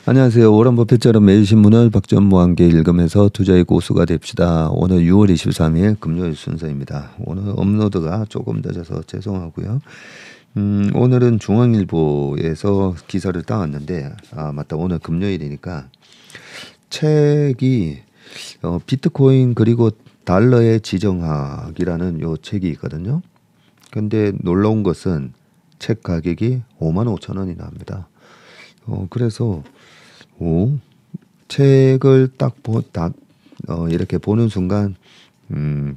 안녕하세요. 워런 버핏처럼 매일 신문을 박전무와 함께 읽으면서 투자의 고수가 됩시다. 오늘 6월 23일 금요일 순서입니다. 오늘 업로드가 조금 늦어서 죄송하고요. 오늘은 중앙일보에서 기사를 따왔는데 맞다. 오늘 금요일이니까 책이 비트코인 그리고 달러의 지정학이라는 요 책이 있거든요. 근데 놀라운 것은 책 가격이 55,000원이나 합니다. 그래서 책을 이렇게 보는 순간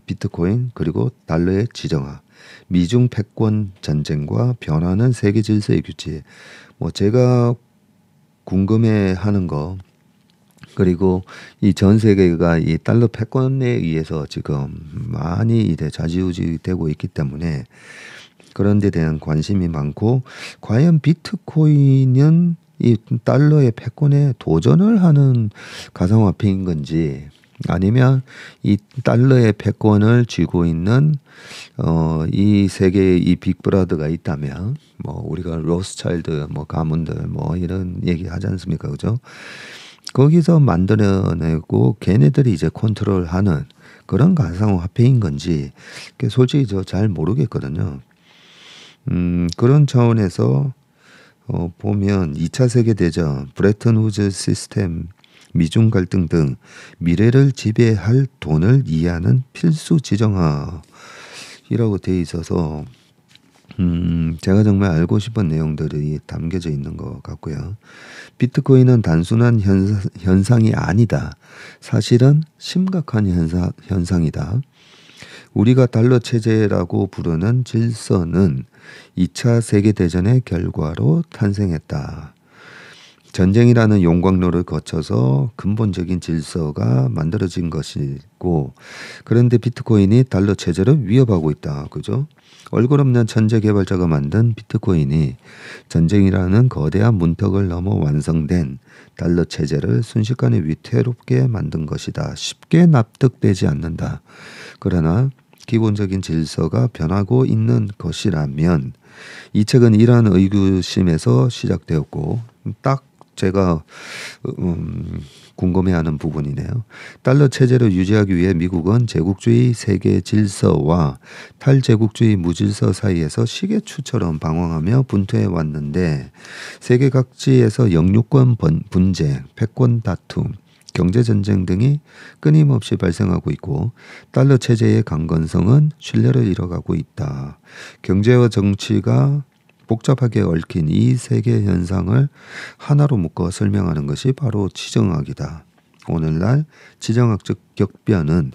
비트코인 그리고 달러의 지정학, 미중 패권 전쟁과 변화하는 세계 질서의 규칙. 제가 궁금해하는 거 그리고 이 전 세계가 이 달러 패권에 의해서 지금 많이 이제 좌지우지되고 있기 때문에 그런 데 대한 관심이 많고 과연 비트코인은 이 달러의 패권에 도전을 하는 가상화폐인 건지 아니면 이 달러의 패권을 쥐고 있는 이 세계의 이 빅브라더가 있다면 우리가 로스차일드 가문들 이런 얘기 하지 않습니까? 그죠? 거기서 만들어내고 걔네들이 이제 컨트롤하는 그런 가상화폐인 건지 솔직히 저 잘 모르겠거든요. 그런 차원에서 보면 2차 세계대전, 브레튼 우즈 시스템, 미중 갈등 등 미래를 지배할 돈을 이해하는 필수 지정학이라고 돼 있어서 제가 정말 알고 싶은 내용들이 담겨져 있는 것 같고요. 비트코인은 단순한 현상이 아니다. 사실은 심각한 현상이다. 우리가 달러 체제라고 부르는 질서는 2차 세계대전의 결과로 탄생했다. 전쟁이라는 용광로를 거쳐서 근본적인 질서가 만들어진 것이고 그런데 비트코인이 달러 체제를 위협하고 있다. 그죠? 얼굴 없는 천재 개발자가 만든 비트코인이 전쟁이라는 거대한 문턱을 넘어 완성된 달러 체제를 순식간에 위태롭게 만든 것이다. 쉽게 납득되지 않는다. 그러나 기본적인 질서가 변하고 있는 것이라면 이 책은 이러한 의구심에서 시작되었고 딱 제가 궁금해하는 부분이네요. 달러 체제를 유지하기 위해 미국은 제국주의 세계 질서와 탈제국주의 무질서 사이에서 시계추처럼 방황하며 분투해 왔는데 세계 각지에서 영유권 분쟁, 패권 다툼, 경제전쟁 등이 끊임없이 발생하고 있고 달러 체제의 강건성은 신뢰를 잃어가고 있다. 경제와 정치가 복잡하게 얽힌 이 세계 현상을 하나로 묶어 설명하는 것이 바로 지정학이다. 오늘날 지정학적 격변은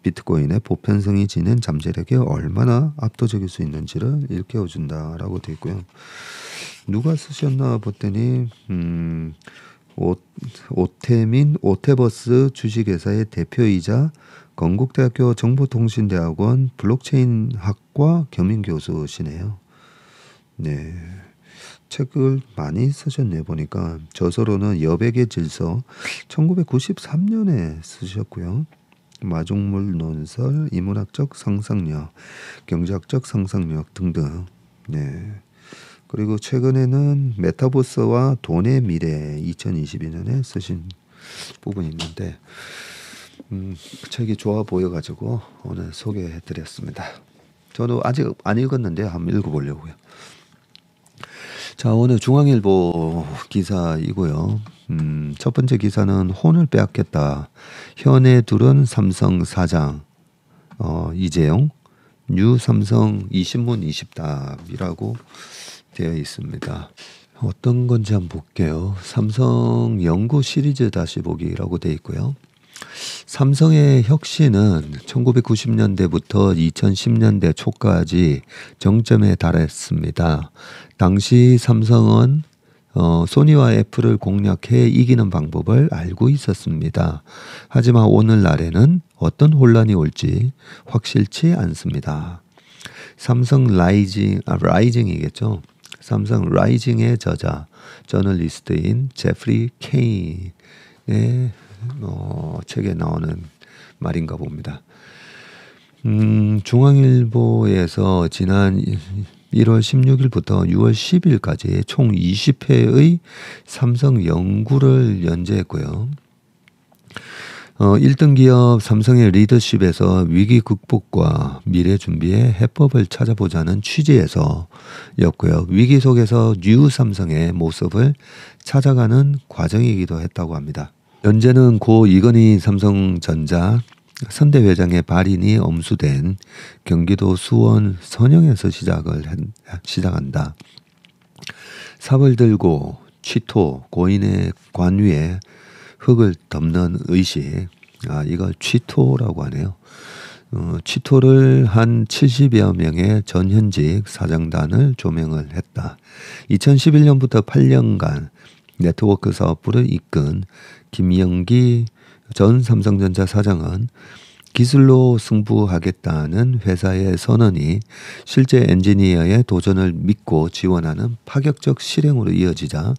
비트코인의 보편성이 지닌 잠재력에 얼마나 압도적일 수 있는지를 일깨워준다라고 되어 있고요. 누가 쓰셨나 봤더니 오태버스 주식회사의 대표이자 건국대학교 정보통신대학원 블록체인학과 겸임교수시네요. 네, 책을 많이 쓰셨네 보니까. 저서로는 여백의 질서 1993년에 쓰셨고요. 마중물 논설, 인문학적 상상력, 경제학적 상상력 등등. 네. 그리고 최근에는 메타버스와 돈의 미래 2022년에 쓰신 부분이 있는데 책이 좋아 보여가지고 오늘 소개해드렸습니다. 저도 아직 안 읽었는데 한번 읽어보려고요. 자, 오늘 중앙일보 기사이고요. 첫 번째 기사는 혼을 빼앗겼다. 현에 둘은 삼성 사장 이재용 뉴 삼성 이신문 20답이라고 되어 있습니다. 어떤 건지 한번 볼게요. 삼성 연구 시리즈 다시 보기라고 되어 있고요. 삼성의 혁신은 1990년대부터 2010년대 초까지 정점에 달했습니다. 당시 삼성은 소니와 애플을 공략해 이기는 방법을 알고 있었습니다. 하지만 오늘날에는 어떤 혼란이 올지 확실치 않습니다. 삼성 라이징이겠죠. 삼성 라이징의 저자, 저널리스트인 제프리 케인의 책에 나오는 말인가 봅니다. 중앙일보에서 지난 1월 16일부터 6월 10일까지 총 20회의 삼성 연구를 연재했고요. 1등 기업 삼성의 리더십에서 위기 극복과 미래 준비의 해법을 찾아보자는 취지에서였고요. 위기 속에서 뉴 삼성의 모습을 찾아가는 과정이기도 했다고 합니다. 연재는 고 이건희 삼성전자 선대회장의 발인이 엄수된 경기도 수원 선영에서 시작한다. 삽을 들고 취토 고인의 관 위에 흙을 덮는 의식, 이걸 취토라고 하네요. 취토를 한 70여 명의 전현직 사장단을 조명을 했다. 2011년부터 8년간 네트워크 사업부를 이끈 김영기 전 삼성전자 사장은 기술로 승부하겠다는 회사의 선언이 실제 엔지니어의 도전을 믿고 지원하는 파격적 실행으로 이어지자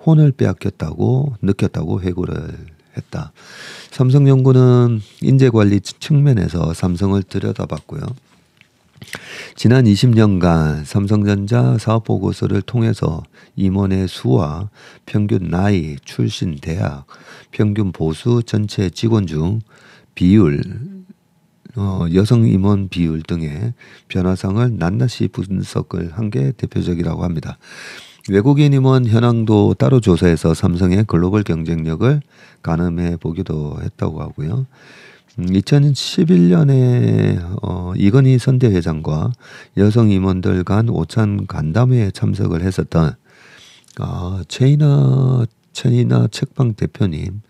혼을 빼앗겼다고 느꼈다고 회고를 했다. 삼성연구는 인재관리 측면에서 삼성을 들여다봤고요. 지난 20년간 삼성전자 사업보고서를 통해서 임원의 수와 평균 나이, 출신 대학, 평균 보수 전체 직원 중 비율, 여성 임원 비율 등의 변화상을 낱낱이 분석을 한 게 대표적이라고 합니다. 외국인 임원 현황도 따로 조사해서 삼성의 글로벌 경쟁력을 가늠해 보기도 했다고 하고요. 2011년에 이건희 선대회장과 여성 임원들 간 오찬 간담회에 참석을 했었던 최인하 책방 대표님,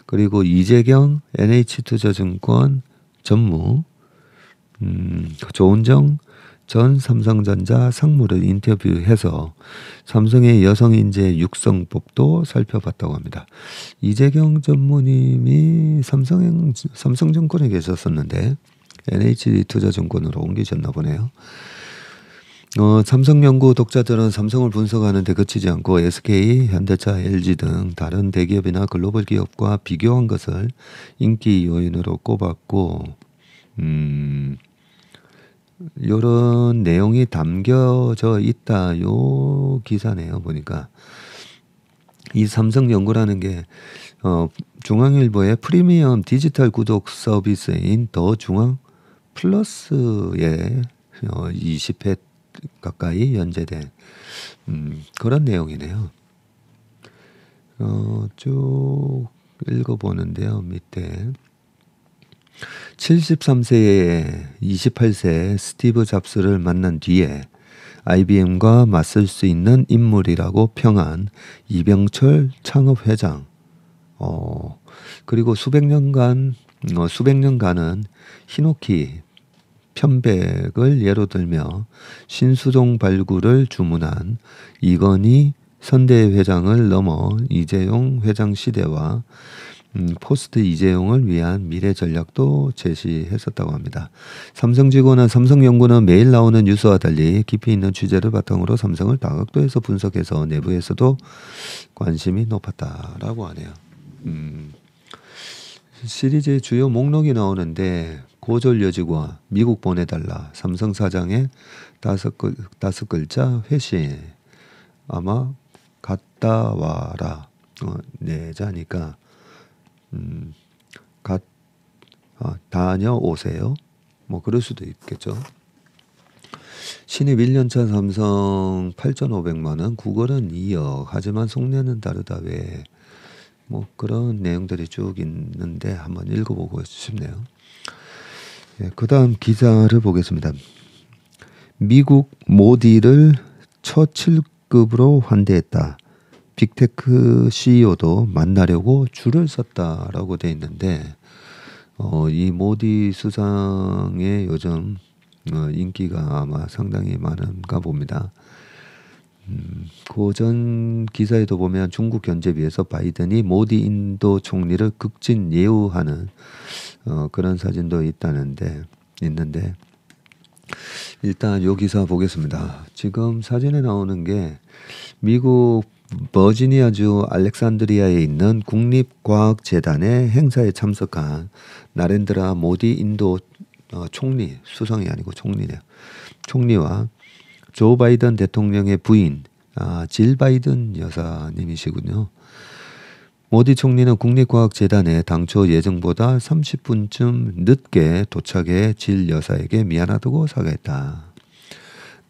그리고 이재경 NH투자증권 전무, 조은정 전 삼성전자 상무를 인터뷰해서 삼성의 여성 인재 육성법도 살펴봤다고 합니다. 이재경 전무님이 삼성증권에 계셨었는데 NH투자증권으로 옮기셨나 보네요. 삼성연구 독자들은 삼성을 분석하는 데 그치지 않고 SK, 현대차, LG 등 다른 대기업이나 글로벌 기업과 비교한 것을 인기 요인으로 꼽았고, 이런 내용이 담겨져 있다. 요 기사네요. 보니까 이 삼성연구라는 게 중앙일보의 프리미엄 디지털 구독 서비스인 더 중앙 플러스에 20회 가까이 연재된 그런 내용이네요. 쭉 읽어보는데요. 밑에 73세에 28세 스티브 잡스를 만난 뒤에 IBM과 맞설 수 있는 인물이라고 평한 이병철 창업회장, 그리고 수백 년간은 히노키 편백을 예로 들며 신수종 발굴을 주문한 이건희 선대회장을 넘어 이재용 회장 시대와 포스트 이재용을 위한 미래 전략도 제시했었다고 합니다. 삼성 직원은 삼성연구는 매일 나오는 뉴스와 달리 깊이 있는 취재를 바탕으로 삼성을 다각도에서 분석해서 내부에서도 관심이 높았다라고 하네요. 시리즈의 주요 목록이 나오는데 고졸 여직원 미국 보내달라, 삼성 사장의 다섯 글자 회신, 아마 갔다 와라 내자니까 다녀오세요. 뭐 그럴 수도 있겠죠. 신입 1년차 삼성 8,500만 원, 구걸은 2억. 하지만 속내는 다르다. 왜? 뭐 그런 내용들이 쭉 있는데 한번 읽어보고 싶네요. 그 다음 기사를 보겠습니다. 미국 모디를 처7급으로 환대했다. 빅테크 CEO도 만나려고 줄을 섰다라고 돼 있는데 이 모디 수상의 요즘 인기가 아마 상당히 많은가 봅니다. 고전 기사에도 보면 중국 견제비에서 바이든이 모디 인도 총리를 극진 예우하는 그런 사진도 있는데 일단 요 기사 보겠습니다. 지금 사진에 나오는 게 미국 버지니아주 알렉산드리아에 있는 국립과학재단의 행사에 참석한 나렌드라 모디 인도 총리, 수상이 아니고 총리네요. 총리와 조 바이든 대통령의 부인 질 바이든 여사님이시군요. 모디 총리는 국립과학재단에 당초 예정보다 30분쯤 늦게 도착해 질 여사에게 미안하다고 사과했다.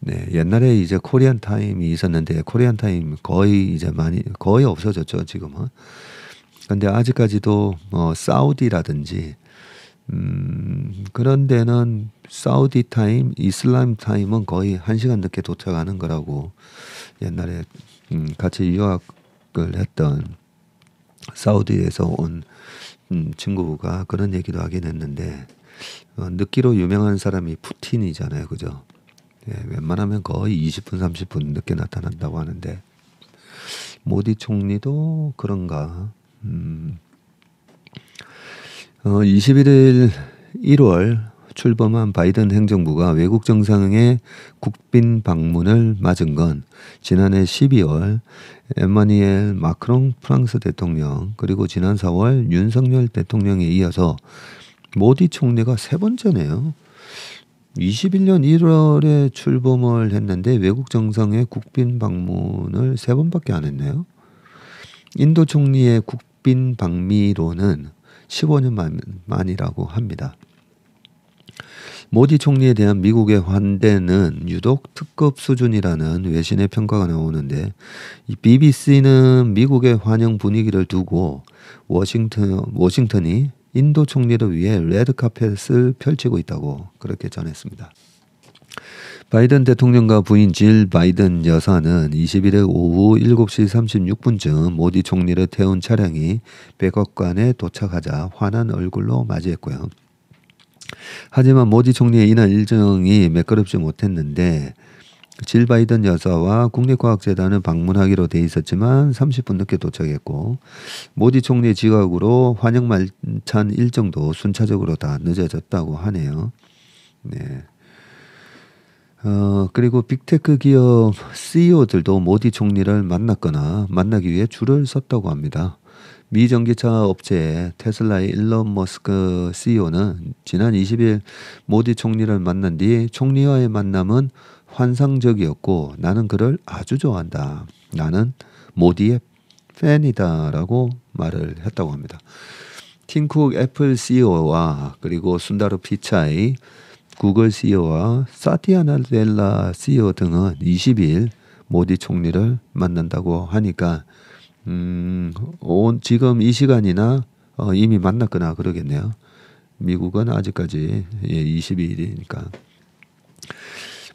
네, 옛날에 이제 코리안 타임이 있었는데 코리안 타임 거의 이제 거의 없어졌죠, 지금은. 근데 아직까지도 사우디라든지 그런 데는 사우디 타임, 이슬람 타임은 거의 1시간 늦게 도착하는 거라고 옛날에 같이 유학을 했던 사우디에서 온 친구가 그런 얘기도 하긴 했는데 늦기로 유명한 사람이 푸틴이잖아요, 그죠? 예, 웬만하면 거의 20분, 30분 늦게 나타난다고 하는데 모디 총리도 그런가? 21일 1월 출범한 바이든 행정부가 외국 정상의 국빈 방문을 맞은 건 지난해 12월 에마뉘엘 마크롱 프랑스 대통령 그리고 지난 4월 윤석열 대통령에 이어서 모디 총리가 세 번째네요. 21년 1월에 출범을 했는데 외국 정상의 국빈 방문을 세 번밖에 안 했네요. 인도 총리의 국빈 방미로는 15년 만이라고 합니다. 모디 총리에 대한 미국의 환대는 유독 특급 수준이라는 외신의 평가가 나오는데 이 BBC는 미국의 환영 분위기를 두고 워싱턴이 인도 총리를 위해 레드카펫을 펼치고 있다고 그렇게 전했습니다. 바이든 대통령과 부인 질 바이든 여사는 21일 오후 7시 36분쯤 모디 총리를 태운 차량이 백악관에 도착하자 환한 얼굴로 맞이했고요. 하지만 모디 총리의 이날 일정이 매끄럽지 못했는데 질 바이든 여사와 국립과학재단을 방문하기로 돼 있었지만 30분 늦게 도착했고 모디 총리의 지각으로 환영 만찬 일정도 순차적으로 다 늦어졌다고 하네요. 네. 그리고 빅테크 기업 CEO들도 모디 총리를 만났거나 만나기 위해 줄을 섰다고 합니다. 미 전기차 업체 테슬라의 일론 머스크 CEO는 지난 20일 모디 총리를 만난 뒤 총리와의 만남은 환상적이었고 나는 그를 아주 좋아한다. 나는 모디의 팬이다라고 말을 했다고 합니다. 팀쿡 애플 CEO와 그리고 순다르 피차이 구글 CEO와 사티아 나델라 CEO 등은 20일 모디 총리를 만난다고 하니까 지금 이 시간이나 이미 만났거나 그러겠네요. 미국은 아직까지 22일이니까.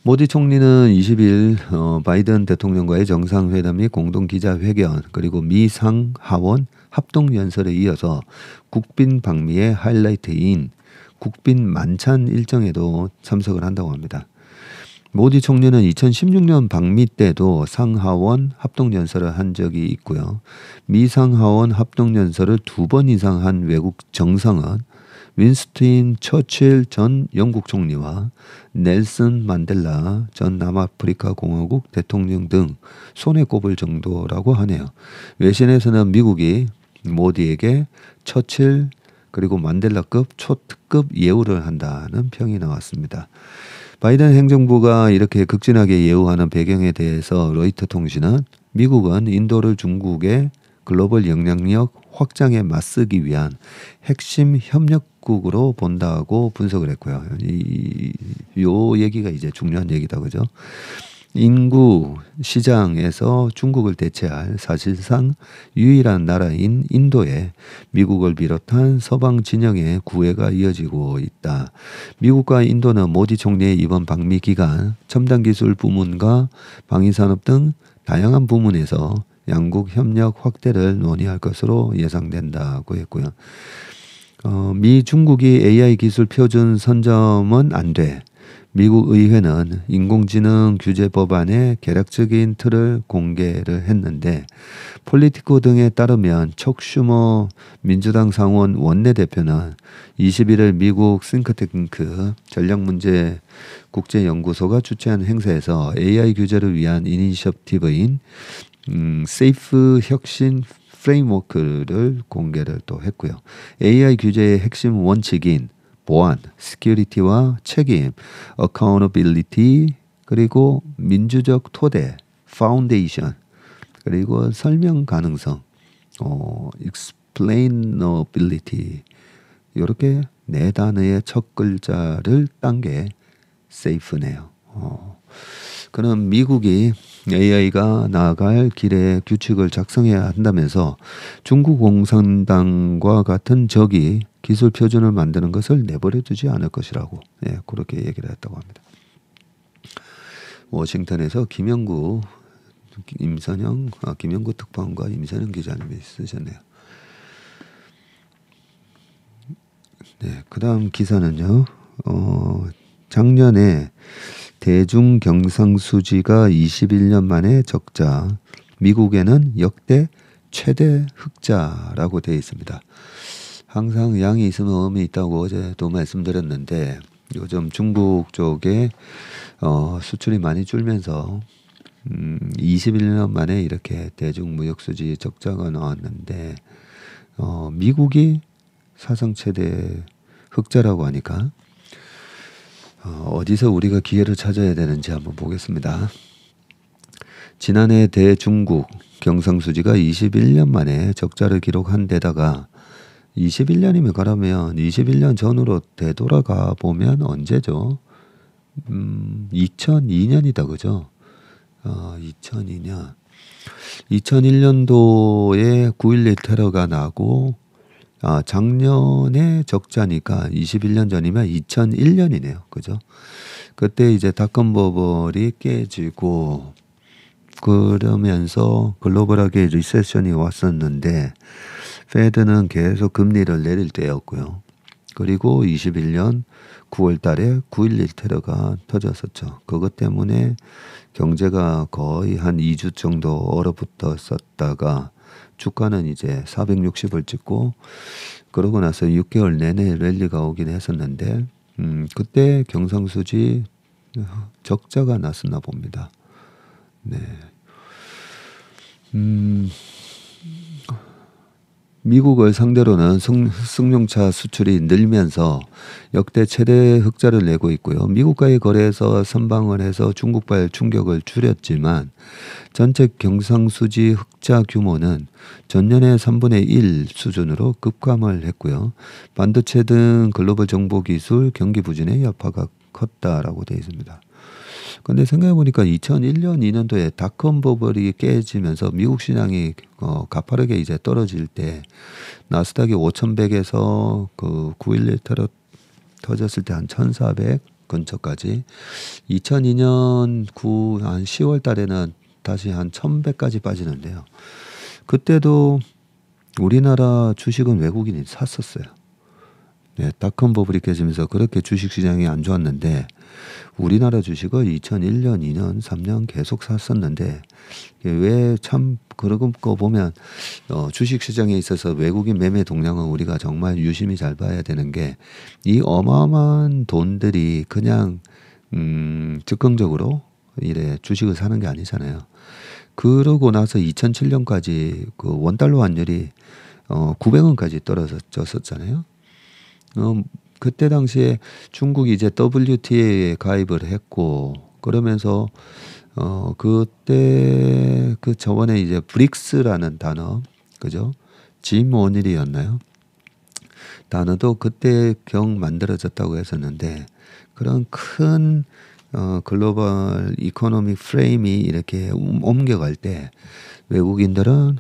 모디 총리는 20일 바이든 대통령과의 정상회담 및 공동기자회견 그리고 미 상하원 합동연설에 이어서 국빈 방미의 하이라이트인 국빈 만찬 일정에도 참석을 한다고 합니다. 모디 총리는 2016년 방미 때도 상하원 합동연설을 한 적이 있고요. 미 상하원 합동연설을 2번 이상 한 외국 정상은 윈스턴 처칠 전 영국 총리와 넬슨 만델라 전 남아프리카 공화국 대통령 등 손에 꼽을 정도라고 하네요. 외신에서는 미국이 모디에게 처칠 그리고 만델라급 초특급 예우를 한다는 평이 나왔습니다. 바이든 행정부가 이렇게 극진하게 예우하는 배경에 대해서 로이터 통신은 미국은 인도를 중국의 글로벌 영향력 확장에 맞서기 위한 핵심 협력국으로 본다고 분석을 했고요. 요 얘기가 이제 중요한 얘기다, 그죠? 인구 시장에서 중국을 대체할 사실상 유일한 나라인 인도에 미국을 비롯한 서방 진영의 구애가 이어지고 있다. 미국과 인도는 모디 총리의 이번 방미 기간 첨단 기술 부문과 방위산업 등 다양한 부문에서 양국 협력 확대를 논의할 것으로 예상된다고 했고요. 미 중국이 AI 기술 표준 선점은 안 돼. 미국 의회는 인공지능 규제 법안의 개략적인 틀을 공개를 했는데 폴리티코 등에 따르면 척 슈머 민주당 상원 원내대표는 21일 미국 싱크탱크 전략문제 국제연구소가 주최한 행사에서 AI 규제를 위한 이니셔티브인 세이프 혁신 프레임워크를 공개를 또 했고요. AI 규제의 핵심 원칙인 보안, 시큐리티와 책임, accountability, 그리고 민주적 토대, 파운데이션, 그리고 설명 가능성, explainability 이렇게 네 단어의 첫 글자를 딴 게 safe네요. 그럼 미국이 AI가 나아갈 길에 규칙을 작성해야 한다면서 중국 공산당과 같은 적이 기술 표준을 만드는 것을 내버려 두지 않을 것이라고 그렇게 얘기를 했다고 합니다. 워싱턴에서 김영구 특파원과 임선영 기자님이 쓰셨네요. 네, 그다음 기사는요. 작년에 대중 경상수지가 21년 만에 적자, 미국에는 역대 최대 흑자라고 되어 있습니다. 항상 양이 있으면 음이 있다고 어제도 말씀드렸는데 요즘 중국 쪽에 수출이 많이 줄면서 21년 만에 이렇게 대중무역수지 적자가 나왔는데 미국이 사상 최대 흑자라고 하니까 어디서 우리가 기회를 찾아야 되는지 한번 보겠습니다. 지난해 대중국 경상수지가 21년 만에 적자를 기록한 데다가 21년이면 그러면 21년 전으로 되돌아가 보면 언제죠? 2002년이다 그죠? 2002년 2001년도에 9.11 테러가 나고 작년에 적자니까 21년 전이면 2001년이네요. 그죠? 그때 이제 닷컴 버블이 깨지고 그러면서 글로벌하게 리세션이 왔었는데 페드는 계속 금리를 내릴 때였고요. 그리고 21년 9월 달에 9.11 테러가 터졌었죠. 그것 때문에 경제가 거의 한 2주 정도 얼어붙었었다가 주가는 이제 460을 찍고 그러고 나서 6개월 내내 랠리가 오긴 했었는데 그때 경상수지 적자가 났었나 봅니다. 네. 미국을 상대로는 승용차 수출이 늘면서 역대 최대 흑자를 내고 있고요. 미국과의 거래에서 선방을 해서 중국발 충격을 줄였지만 전체 경상수지 흑자 규모는 전년의 3분의 1 수준으로 급감을 했고요. 반도체 등 글로벌 정보기술 경기 부진의 여파가 컸다라고 되어 있습니다. 근데 생각해보니까 2001년, 2년도에 닷컴 버블이 깨지면서 미국 시장이 가파르게 이제 떨어질 때 나스닥이 5,100에서 그 9.11 테러 터졌을 때 한 1,400 근처까지 2002년 한 10월 달에는 다시 한 1,100까지 빠지는데요. 그때도 우리나라 주식은 외국인이 샀었어요. 네, 닷컴 버블이 깨지면서 그렇게 주식시장이 안 좋았는데 우리나라 주식을 2001년, 2년, 3년 계속 샀었는데 왜 참 그런 거 보면 주식시장에 있어서 외국인 매매 동향은 우리가 정말 유심히 잘 봐야 되는 게 이 어마어마한 돈들이 그냥 즉흥적으로 이래 주식을 사는 게 아니잖아요. 그러고 나서 2007년까지 그 원달러 환율이 900원까지 떨어졌었잖아요. 그때 당시에 중국이 이제 WTA에 가입을 했고 그러면서 그때 그 저번에 이제 브릭스라는 단어 그죠? 짐 오닐이었나요? 단어도 그때 경 만들어졌다고 했었는데 그런 큰 글로벌 이코노믹 프레임이 이렇게 옮겨갈 때 외국인들은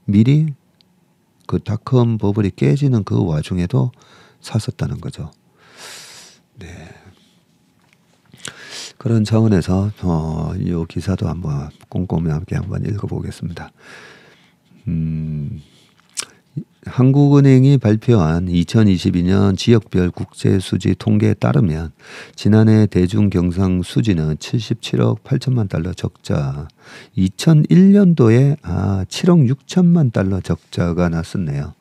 미리 그 닷컴 버블이 깨지는 그 와중에도 샀었다는 거죠. 네. 그런 차원에서 이 기사도 한번 꼼꼼하게 한번 읽어보겠습니다. 한국은행이 발표한 2022년 지역별 국제수지 통계에 따르면 지난해 대중경상수지는 77억 8천만 달러 적자, 2001년도에 7억 6천만 달러 적자가 났었네요.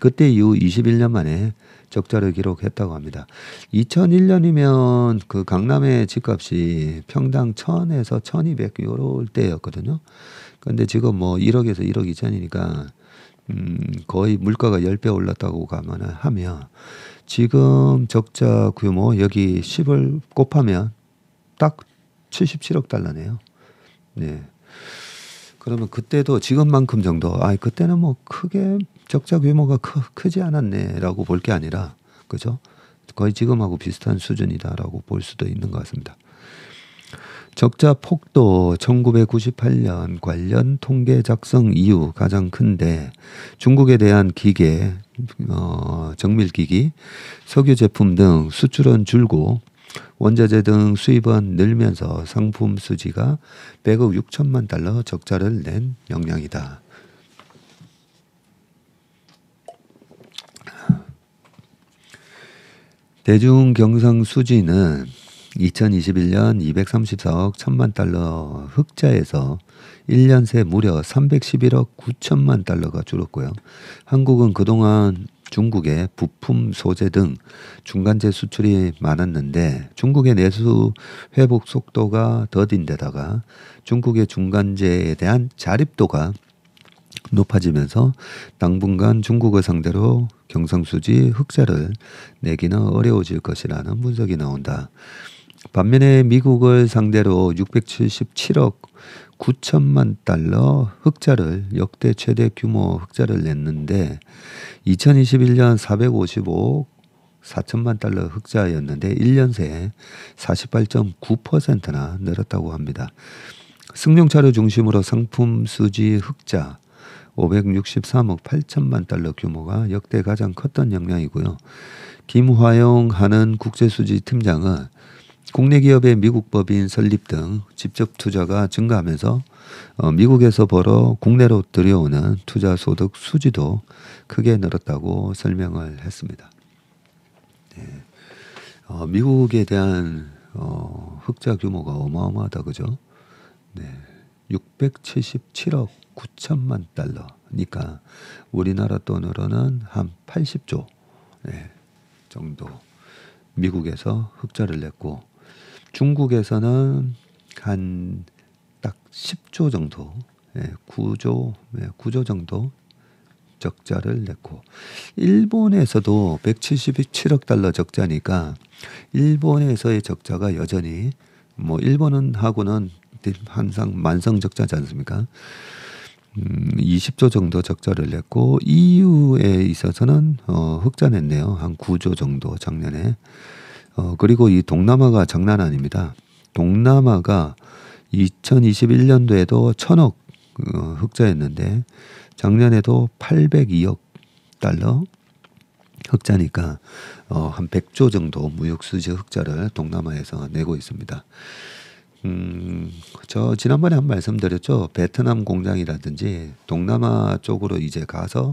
그때 이후 21년 만에 적자를 기록했다고 합니다. 2001년이면 그 강남의 집값이 평당 1,000에서 1,200 요럴 때였거든요. 근데 지금 뭐 1억에서 1억 2천이니까 거의 물가가 10배 올랐다고 하면 지금 적자 규모 여기 10을 곱하면 딱 77억 달러네요. 네. 그러면 그때도 지금만큼 정도, 그때는 뭐 크게 적자 규모가 크지 않았네라고 볼 게 아니라, 그죠? 거의 지금하고 비슷한 수준이다라고 볼 수도 있는 것 같습니다. 적자 폭도 1998년 관련 통계 작성 이후 가장 큰데 중국에 대한 기계, 정밀기기, 석유 제품 등 수출은 줄고 원자재 등 수입은 늘면서 상품 수지가 100억 6천만 달러 적자를 낸 영향이다. 대중 경상 수지는 2021년 234억 1천만 달러 흑자에서 1년 새 무려 311억 9천만 달러가 줄었고요. 한국은 그동안 중국의 부품 소재 등 중간재 수출이 많았는데 중국의 내수 회복 속도가 더딘 데다가 중국의 중간재에 대한 자립도가 높아지면서 당분간 중국을 상대로 경상수지 흑자를 내기는 어려워질 것이라는 분석이 나온다. 반면에 미국을 상대로 677억 9천만 달러 흑자를 역대 최대 규모 흑자를 냈는데 2021년 455억 4천만 달러 흑자였는데 1년 새 48.9%나 늘었다고 합니다. 승용차를 중심으로 상품 수지 흑자 563억 8천만 달러 규모가 역대 가장 컸던 영향이고요. 김화영 하는 국제수지 팀장은 국내 기업의 미국 법인 설립 등 직접 투자가 증가하면서 미국에서 벌어 국내로 들여오는 투자 소득 수지도 크게 늘었다고 설명을 했습니다. 네. 미국에 대한 흑자 규모가 어마어마하다, 그죠? 네. 677억 9천만 달러니까 우리나라 돈으로는 한 80조 정도 미국에서 흑자를 냈고 중국에서는 한 딱 10조 정도, 9조 정도 적자를 냈고 일본에서도 177억 달러 적자니까 일본에서의 적자가 여전히 뭐 일본은 하고는 항상 만성 적자지 않습니까? 20조 정도 적자를 냈고 EU에 있어서는 흑자 냈네요. 한 9조 정도 작년에. 그리고 이 동남아가 장난 아닙니다. 동남아가 2021년도에도 1,000억 흑자였는데 작년에도 802억 달러 흑자니까 한 100조 정도 무역수지 흑자를 동남아에서 내고 있습니다. 저 지난번에 한 말씀드렸죠. 베트남 공장이라든지 동남아 쪽으로 이제 가서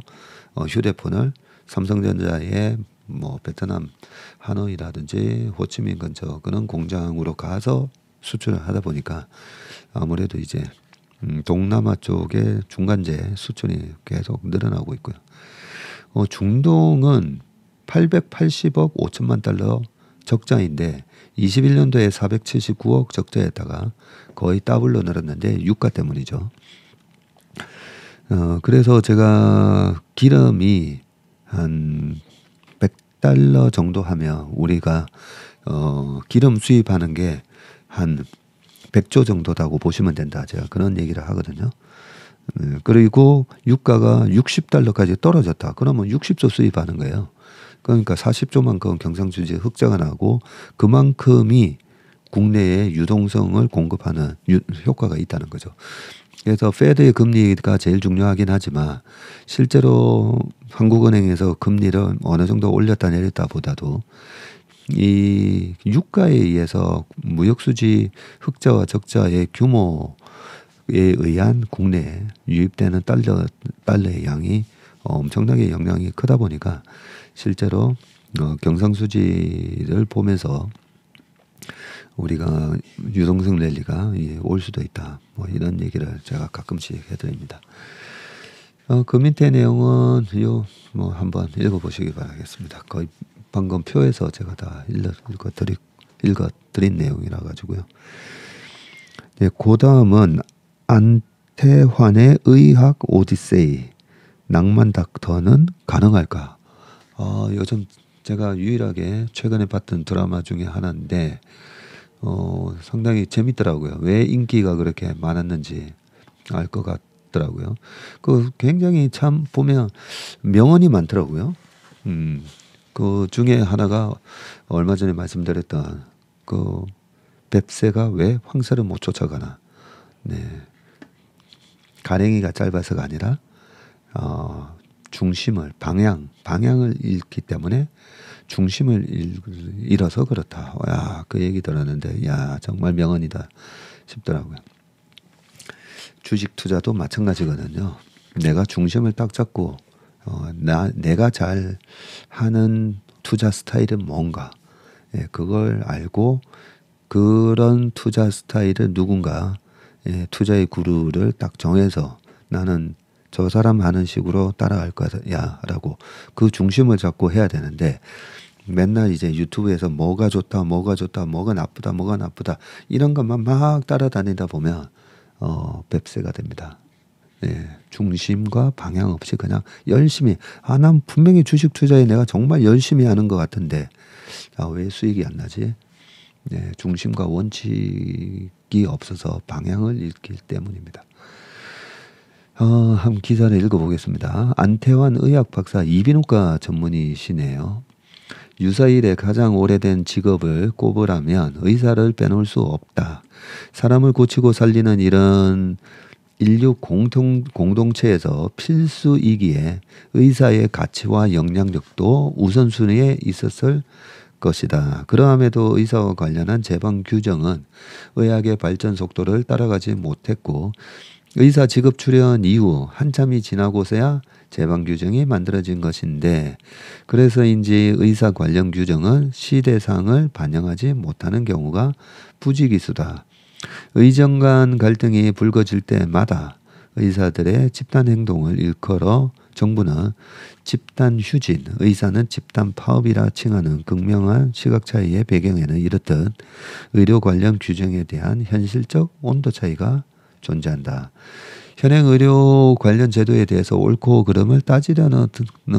휴대폰을 삼성전자의 뭐 베트남 하노이라든지 호치민 근처 그런 공장으로 가서 수출을 하다 보니까 아무래도 이제 동남아 쪽에 중간재 수출이 계속 늘어나고 있고요. 중동은 880억 5천만 달러 적자인데 21년도에 479억 적자였다가 거의 더블로 늘었는데 유가 때문이죠. 그래서 제가 기름이 한 100달러 정도 하면 우리가 기름 수입하는 게 한 100조 정도라고 보시면 된다. 제가 그런 얘기를 하거든요. 그리고 유가가 60달러까지 떨어졌다. 그러면 60조 수입하는 거예요. 그러니까 40조만큼 경상수지 흑자가 나고 그만큼이 국내에 유동성을 공급하는 효과가 있다는 거죠. 그래서 페드의 금리가 제일 중요하긴 하지만 실제로 한국은행에서 금리를 어느 정도 올렸다 내렸다 보다도 이 유가에 의해서 무역수지 흑자와 적자의 규모에 의한 국내에 유입되는 달러의 양이 엄청나게 영향이 크다 보니까 실제로 경상수지를 보면서 우리가 유동성 랠리가 올 수도 있다. 뭐 이런 얘기를 제가 가끔씩 해드립니다. 그 밑에 내용은 뭐 한번 읽어보시기 바라겠습니다. 거의 방금 표에서 제가 다 읽어드린 내용이라 가지고요. 네, 그 다음은 안태환의 의학 오디세이 낭만 닥터는 가능할까? 요즘 제가 유일하게 최근에 봤던 드라마 중에 하나인데 상당히 재밌더라고요. 왜 인기가 그렇게 많았는지 알 것 같더라고요. 그 굉장히 참 보면 명언이 많더라고요. 그 중에 하나가 얼마 전에 말씀드렸던 그 뱁새가 왜 황새를 못 쫓아가나. 네. 가랭이가 짧아서가 아니라 중심을 방향을 잃기 때문에 중심을 잃어서 그렇다. 야, 그 얘기 들었는데 야, 정말 명언이다 싶더라고요. 주식 투자도 마찬가지거든요. 내가 중심을 딱 잡고 내가 잘 하는 투자 스타일은 뭔가, 예, 그걸 알고 그런 투자 스타일을 누군가, 예, 투자의 구루를 딱 정해서 나는 저 사람 하는 식으로 따라갈 거야 라고 그 중심을 잡고 해야 되는데, 맨날 이제 유튜브에서 뭐가 좋다 뭐가 나쁘다 이런 것만 막 따라다니다 보면 뱁새가 됩니다. 예, 중심과 방향 없이 그냥 열심히 난 분명히 주식 투자에 내가 정말 열심히 하는 것 같은데 왜 수익이 안 나지? 예, 중심과 원칙이 없어서 방향을 잃기 때문입니다. 한 기사를 읽어보겠습니다. 안태환 의학박사 이비인후과 전문의시네요. 유사일에 가장 오래된 직업을 꼽으라면 의사를 빼놓을 수 없다. 사람을 고치고 살리는 이런 인류 공동체에서 필수이기에 의사의 가치와 영향력도 우선순위에 있었을 것이다. 그러함에도 의사와 관련한 제방 규정은 의학의 발전 속도를 따라가지 못했고 의사 직업 출현 이후 한참이 지나고서야 제방 규정이 만들어진 것인데, 그래서인지 의사 관련 규정은 시대상을 반영하지 못하는 경우가 부지기수다. 의정 간 갈등이 불거질 때마다 의사들의 집단 행동을 일컬어 정부는 집단 휴진, 의사는 집단 파업이라 칭하는 극명한 시각 차이의 배경에는 이렇듯 의료 관련 규정에 대한 현실적 온도 차이가 존재한다. 현행 의료 관련 제도에 대해서 옳고 그름을 따지려는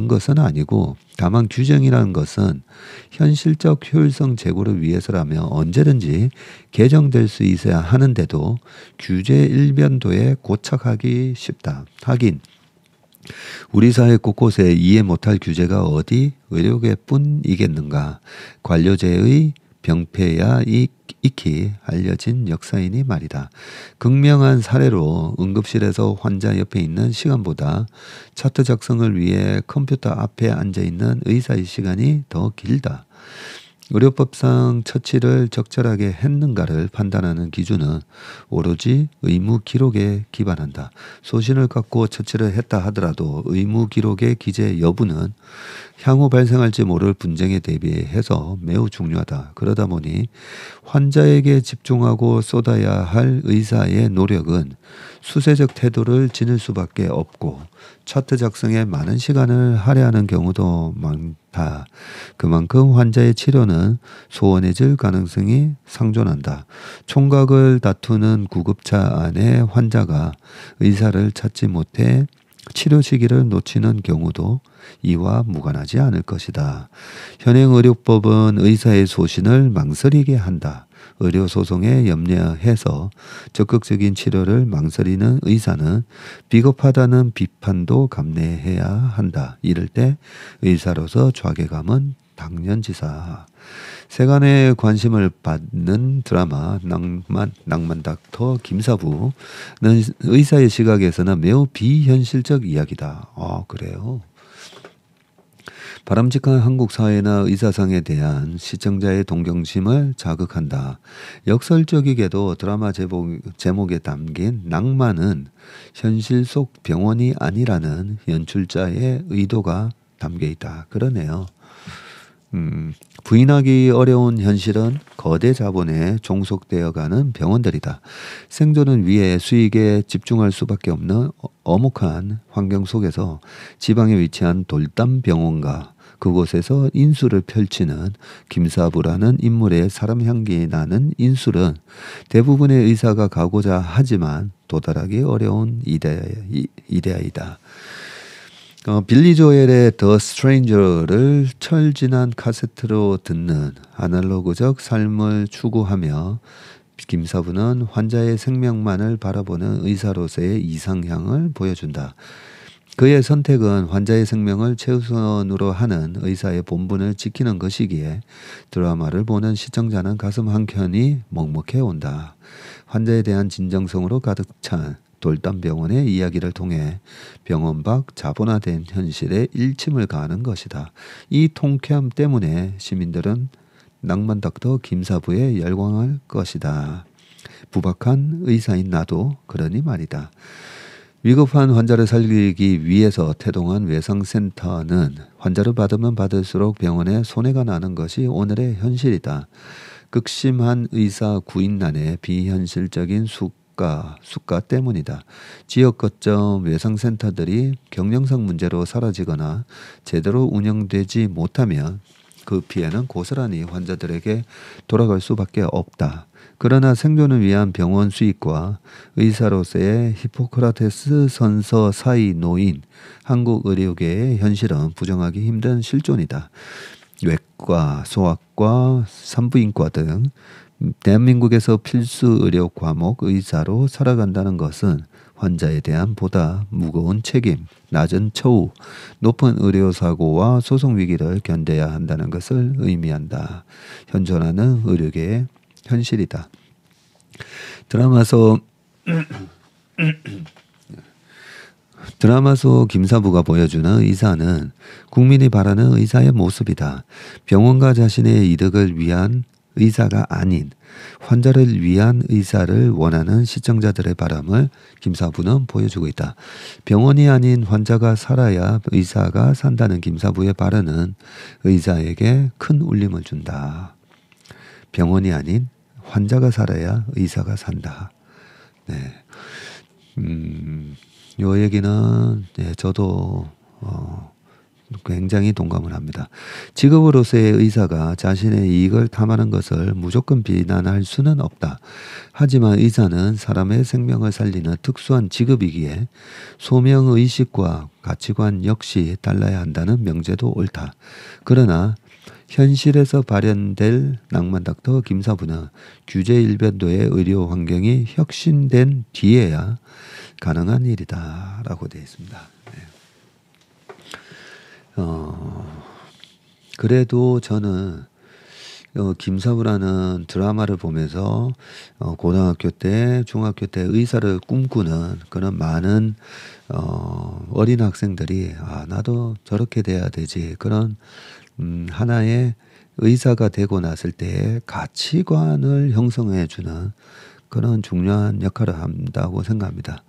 것은 아니고, 다만 규정이라는 것은 현실적 효율성 제고를 위해서라면 언제든지 개정될 수 있어야 하는데도 규제 일변도에 고착하기 쉽다. 하긴 우리 사회 곳곳에 이해 못할 규제가 어디 의료계뿐이겠는가. 관료제의 병폐야 익히 알려진 역사이니 말이다. 극명한 사례로 응급실에서 환자 옆에 있는 시간보다 차트 작성을 위해 컴퓨터 앞에 앉아있는 의사의 시간이 더 길다. 의료법상 처치를 적절하게 했는가를 판단하는 기준은 오로지 의무 기록에 기반한다. 소신을 갖고 처치를 했다 하더라도 의무 기록의 기재 여부는 향후 발생할지 모를 분쟁에 대비해서 매우 중요하다. 그러다 보니 환자에게 집중하고 쏟아야 할 의사의 노력은 수세적 태도를 지닐 수밖에 없고 차트 작성에 많은 시간을 할애하는 경우도 많다. 그만큼 환자의 치료는 소원해질 가능성이 상존한다. 총각을 다투는 구급차 안에 환자가 의사를 찾지 못해 치료 시기를 놓치는 경우도 이와 무관하지 않을 것이다. 현행 의료법은 의사의 소신을 망설이게 한다. 의료소송에 염려해서 적극적인 치료를 망설이는 의사는 비겁하다는 비판도 감내해야 한다. 이럴 때 의사로서 좌계감은 당연지사. 세간의 관심을 받는 드라마 낭만 닥터 김사부는 의사의 시각에서는 매우 비현실적 이야기다. 그래요? 바람직한 한국 사회나 의사상에 대한 시청자의 동경심을 자극한다. 역설적이게도 드라마 제목에 담긴 낭만은 현실 속 병원이 아니라는 연출자의 의도가 담겨 있다. 그러네요. 부인하기 어려운 현실은 거대 자본에 종속되어가는 병원들이다. 생존을 위해 수익에 집중할 수밖에 없는 엄혹한 환경 속에서 지방에 위치한 돌담병원과 그곳에서 인수를 펼치는 김사부라는 인물의 사람 향기 나는 인술은 대부분의 의사가 가고자 하지만 도달하기 어려운 이데아이다. 빌리 조엘의 더 스트레인저를 철진한 카세트로 듣는 아날로그적 삶을 추구하며 김사부는 환자의 생명만을 바라보는 의사로서의 이상향을 보여준다. 그의 선택은 환자의 생명을 최우선으로 하는 의사의 본분을 지키는 것이기에 드라마를 보는 시청자는 가슴 한켠이 먹먹해 온다. 환자에 대한 진정성으로 가득 찬 돌담병원의 이야기를 통해 병원 밖 자본화된 현실에 일침을 가하는 것이다. 이 통쾌함 때문에 시민들은 낭만 닥터 김사부에 열광할 것이다. 부박한 의사인 나도 그러니 말이다. 위급한 환자를 살리기 위해서 태동한 외상센터는 환자를 받으면 받을수록 병원에 손해가 나는 것이 오늘의 현실이다. 극심한 의사 구인난의 비현실적인 수가 때문이다. 지역 거점 외상센터들이 경영상 문제로 사라지거나 제대로 운영되지 못하면 그 피해는 고스란히 환자들에게 돌아갈 수밖에 없다. 그러나 생존을 위한 병원 수익과 의사로서의 히포크라테스 선서 사이 놓인 한국 의료계의 현실은 부정하기 힘든 실존이다. 외과, 소아과, 산부인과 등 대한민국에서 필수 의료 과목 의사로 살아간다는 것은 환자에 대한 보다 무거운 책임, 낮은 처우, 높은 의료사고와 소송 위기를 견뎌야 한다는 것을 의미한다. 현존하는 의료계의 현실이다. 드라마 속 김사부가 보여주는 의사는 국민이 바라는 의사의 모습이다. 병원과 자신의 이득을 위한 의사가 아닌 환자를 위한 의사를 원하는 시청자들의 바람을 김사부는 보여주고 있다. 병원이 아닌 환자가 살아야 의사가 산다는 김사부의 발언은 의사에게 큰 울림을 준다. 병원이 아닌 환자가 살아야 의사가 산다. 네, 요 얘기는 저도 굉장히 동감을 합니다. 직업으로서의 의사가 자신의 이익을 탐하는 것을 무조건 비난할 수는 없다. 하지만 의사는 사람의 생명을 살리는 특수한 직업이기에 소명의식과 가치관 역시 달라야 한다는 명제도 옳다. 그러나 현실에서 발현될 낭만닥터 김사부는 규제 일변도의 의료 환경이 혁신된 뒤에야 가능한 일이다 라고 되어 있습니다. 그래도 저는 김사부라는 드라마를 보면서 고등학교 때, 중학교 때 의사를 꿈꾸는 그런 많은 어린 학생들이 나도 저렇게 돼야 되지, 그런 하나의 의사가 되고 났을 때의 가치관을 형성해 주는 그런 중요한 역할을 한다고 생각합니다.